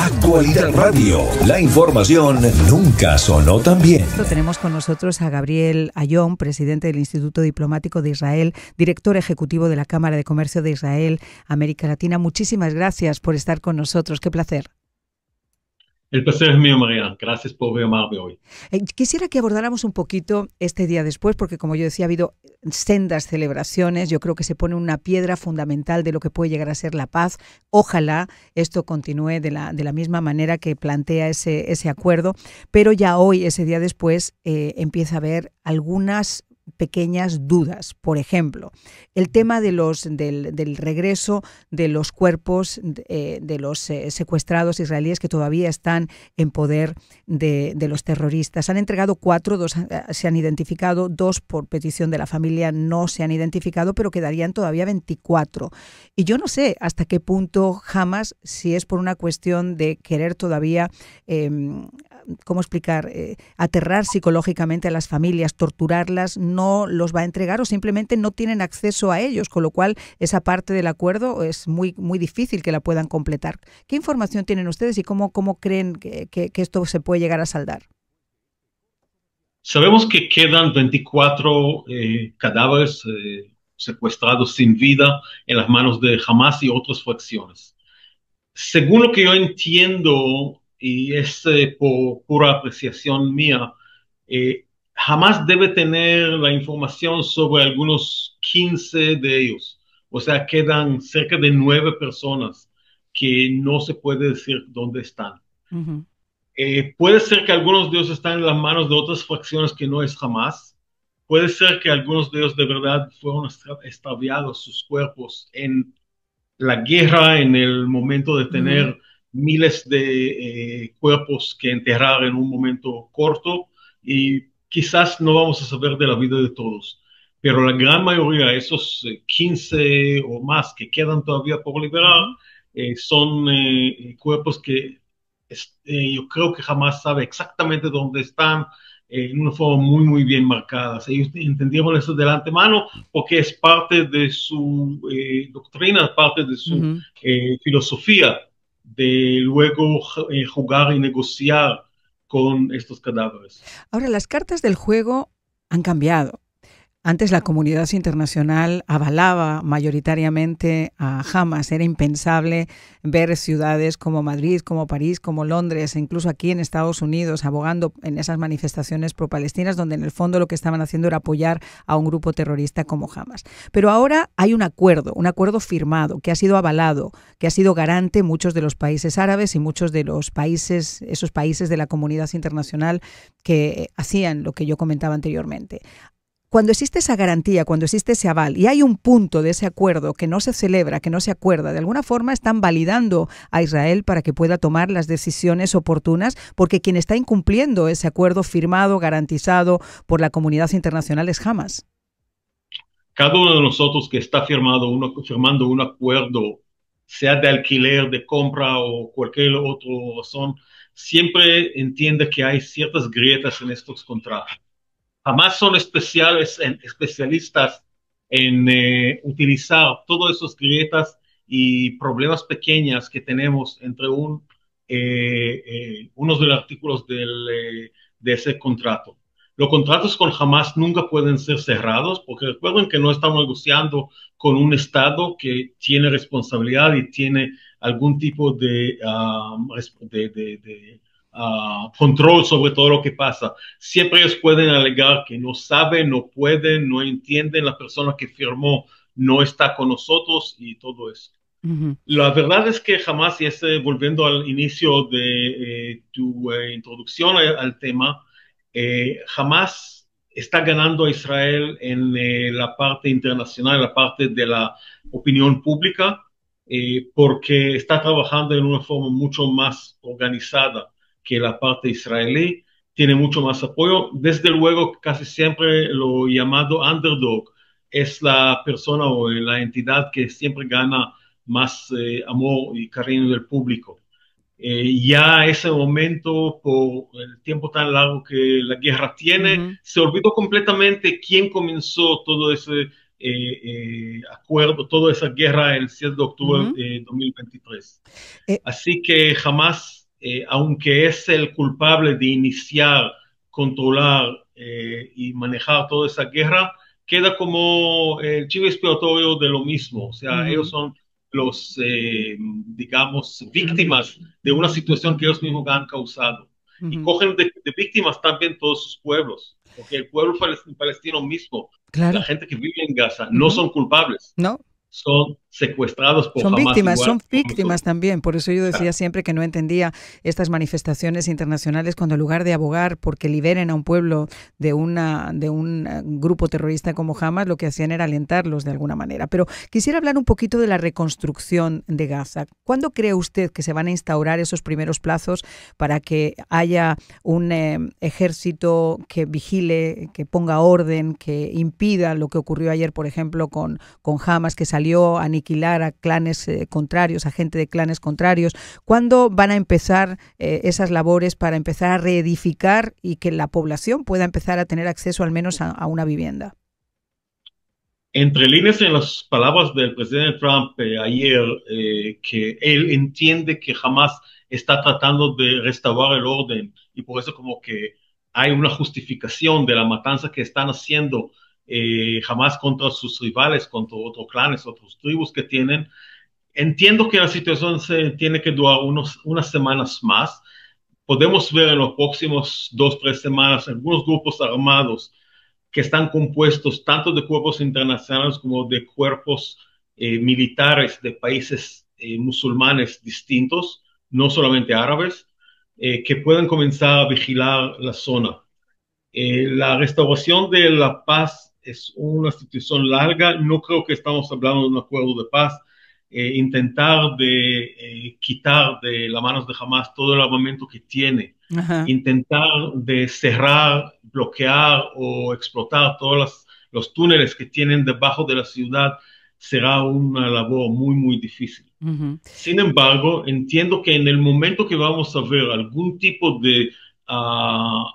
Actualidad Radio. La información nunca sonó tan bien. Tenemos con nosotros a Gabriel Ayón, presidente del Instituto Diplomático de Israel, director ejecutivo de la Cámara de Comercio de Israel, América Latina. Muchísimas gracias por estar con nosotros. Qué placer. El placer es mío, María. Gracias por llamarme hoy. Quisiera que abordáramos un poquito este día después, porque como yo decía, ha habido sendas celebraciones. Yo creo que se pone una piedra fundamental de lo que puede llegar a ser la paz. Ojalá esto continúe de la misma manera que plantea ese acuerdo, pero ya hoy, ese día después, empieza a haber algunas pequeñas dudas. Por ejemplo, el tema del regreso de los cuerpos de los secuestrados israelíes que todavía están en poder de los terroristas. Han entregado 4, 2 se han identificado, 2 por petición de la familia no se han identificado, pero quedarían todavía 24. Y yo no sé hasta qué punto Hamas, si es por una cuestión de querer todavía, ¿cómo explicar?, aterrar psicológicamente a las familias, torturarlas, no los va a entregar o simplemente no tienen acceso a ellos, con lo cual esa parte del acuerdo es muy, muy difícil que la puedan completar. ¿Qué información tienen ustedes y cómo creen que esto se puede llegar a saldar? Sabemos que quedan 24 cadáveres secuestrados sin vida en las manos de Hamas y otras facciones. Según lo que yo entiendo, y es por pura apreciación mía, Hamas debe tener la información sobre algunos 15 de ellos. O sea, quedan cerca de 9 personas que no se puede decir dónde están. Uh-huh. Puede ser que algunos de ellos están en las manos de otras fracciones que no es Hamas. Puede ser que algunos de ellos de verdad fueron extraviados sus cuerpos en la guerra, en el momento de tener miles de cuerpos que enterrar en un momento corto, y quizás no vamos a saber de la vida de todos, pero la gran mayoría, esos 15 o más que quedan todavía por liberar, son cuerpos que yo creo que Hamas sabe exactamente dónde están, en una forma muy, muy bien marcada. Ellos entendieron eso de antemano porque es parte de su doctrina, parte de su filosofía de luego jugar y negociar con estos cadáveres. Ahora, las cartas del juego han cambiado. Antes la comunidad internacional avalaba mayoritariamente a Hamas. Era impensable ver ciudades como Madrid, como París, como Londres, e incluso aquí en Estados Unidos, abogando en esas manifestaciones pro-palestinas, donde en el fondo lo que estaban haciendo era apoyar a un grupo terrorista como Hamas. Pero ahora hay un acuerdo firmado, que ha sido avalado, que ha sido garante muchos de los países árabes y muchos de los países, esos países de la comunidad internacional que hacían lo que yo comentaba anteriormente. Cuando existe esa garantía, cuando existe ese aval y hay un punto de ese acuerdo que no se celebra, que no se acuerda, de alguna forma están validando a Israel para que pueda tomar las decisiones oportunas, porque quien está incumpliendo ese acuerdo firmado, garantizado por la comunidad internacional es Hamas. Cada uno de nosotros que está firmando un acuerdo, sea de alquiler, de compra o cualquier otra razón, siempre entiende que hay ciertas grietas en estos contratos. Hamas son especialistas en utilizar todas esas grietas y problemas pequeños que tenemos entre unos de los artículos de ese contrato. Los contratos con Hamas nunca pueden ser cerrados, porque recuerden que no estamos negociando con un Estado que tiene responsabilidad y tiene algún tipo de control sobre todo lo que pasa. Siempre ellos pueden alegar que no saben, no pueden, no entienden, la persona que firmó no está con nosotros y todo eso. La verdad es que Hamas, y volviendo al inicio de tu introducción al tema, Hamas está ganando a Israel en la parte internacional, en la parte de la opinión pública, porque está trabajando en una forma mucho más organizada que la parte israelí, tiene mucho más apoyo. Desde luego, casi siempre lo llamado underdog es la persona o la entidad que siempre gana más amor y cariño del público. Ya ese momento, por el tiempo tan largo que la guerra tiene, se olvidó completamente quién comenzó todo ese acuerdo, toda esa guerra el 7 de octubre de 2023. Así que jamás aunque es el culpable de iniciar, controlar y manejar toda esa guerra, queda como el chivo expiatorio de lo mismo. O sea, ellos son los, digamos, víctimas de una situación que ellos mismos han causado. Y cogen de víctimas también todos sus pueblos, porque el pueblo palestino mismo, la gente que vive en Gaza, no son culpables. No. Son secuestrados por Son Hamas. Son víctimas también. Por eso yo decía siempre que no entendía estas manifestaciones internacionales cuando en lugar de abogar porque liberen a un pueblo de un grupo terrorista como Hamas, lo que hacían era alentarlos de alguna manera. Pero quisiera hablar un poquito de la reconstrucción de Gaza. ¿Cuándo cree usted que se van a instaurar esos primeros plazos para que haya un ejército que vigile, que ponga orden, que impida lo que ocurrió ayer, por ejemplo, con Hamas, que salió a aniquilar a clanes contrarios, a gente de clanes contrarios? ¿Cuándo van a empezar esas labores para empezar a reedificar y que la población pueda empezar a tener acceso al menos a una vivienda? Entre líneas en las palabras del presidente Trump ayer, que él entiende que Hamas está tratando de restaurar el orden y por eso como que hay una justificación de la matanza que están haciendo Hamas contra sus rivales, contra otros clanes, otras tribus que tienen. Entiendo que la situación se tiene que durar unas semanas más. Podemos ver en los próximos 2-3 semanas algunos grupos armados que están compuestos tanto de cuerpos internacionales como de cuerpos militares de países musulmanes distintos, no solamente árabes, que pueden comenzar a vigilar la zona. La restauración de la paz es una situación larga. No creo que estamos hablando de un acuerdo de paz. Intentar de quitar de las manos de Hamas todo el armamento que tiene, intentar de cerrar, bloquear o explotar todos los túneles que tienen debajo de la ciudad será una labor muy, muy difícil. Sin embargo, entiendo que en el momento que vamos a ver algún tipo de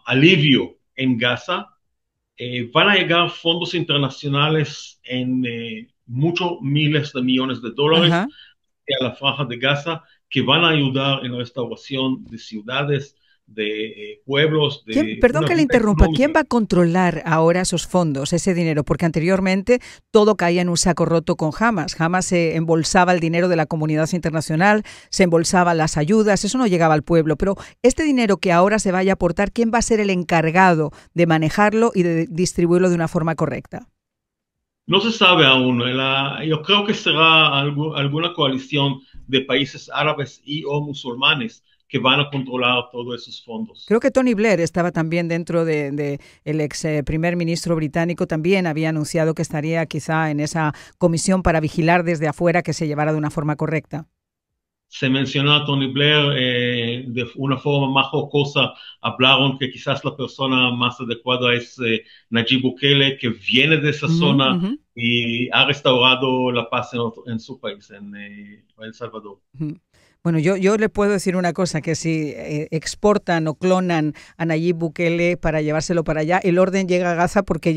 alivio en Gaza, van a llegar fondos internacionales en muchos miles de millones de dólares a la franja de Gaza que van a ayudar en la restauración de ciudades, de pueblos. Perdón que le interrumpa, ¿quién va a controlar ahora esos fondos, ese dinero? Porque anteriormente todo caía en un saco roto con Hamas. Hamas se embolsaba el dinero de la comunidad internacional, se embolsaba las ayudas, eso no llegaba al pueblo. Pero este dinero que ahora se vaya a aportar, ¿quién va a ser el encargado de manejarlo y de distribuirlo de una forma correcta? No se sabe aún. Yo creo que será alguna coalición de países árabes y o musulmanes que van a controlar todos esos fondos. Creo que Tony Blair estaba también dentro de el ex primer ministro británico, también había anunciado que estaría quizá en esa comisión para vigilar desde afuera que se llevara de una forma correcta. Se mencionó a Tony Blair de una forma más jocosa. Hablaron que quizás la persona más adecuada es Nayib Bukele, que viene de esa zona y ha restaurado la paz en su país, en El Salvador. Bueno, yo le puedo decir una cosa, que si exportan o clonan a Nayib Bukele para llevárselo para allá, el orden llega a Gaza porque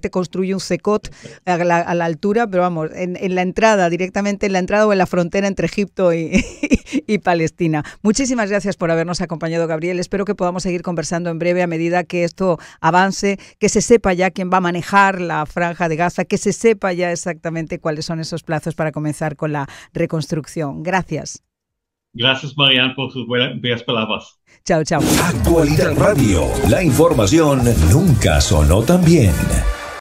construye un secot a la altura, pero vamos, en la entrada, directamente en la entrada o en la frontera entre Egipto y Palestina. Muchísimas gracias por habernos acompañado, Gabriel. Espero que podamos seguir conversando en breve a medida que esto avance, que se sepa ya quién va a manejar la franja de Gaza, que se sepa ya exactamente cuáles son esos plazos para comenzar con la reconstrucción. Gracias. Gracias, Marianne, por sus bellas palabras. Chao, chao. Actualidad Radio. La información nunca sonó tan bien.